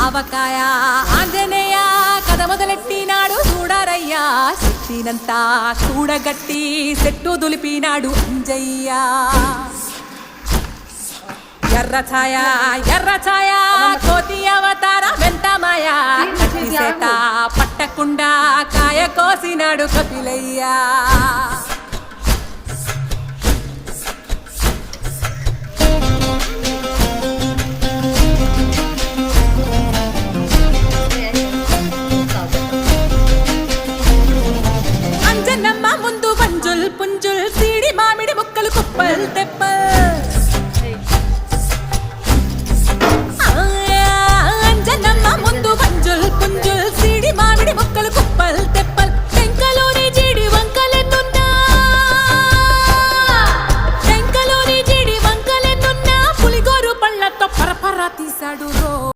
ఆవకాయ ఆంజనేయ కథ మొదలెట్టినాడు చూడరయ్యా శక్తినంతా చూడగట్టి చెట్టు దులిపినాడు అంజయ్య ఎర్ర ఛాయ కోతి అవతార వెంటమాయ కత్తి సేట పట్టకుండా కాయ కోసినాడు కపిలయ్యా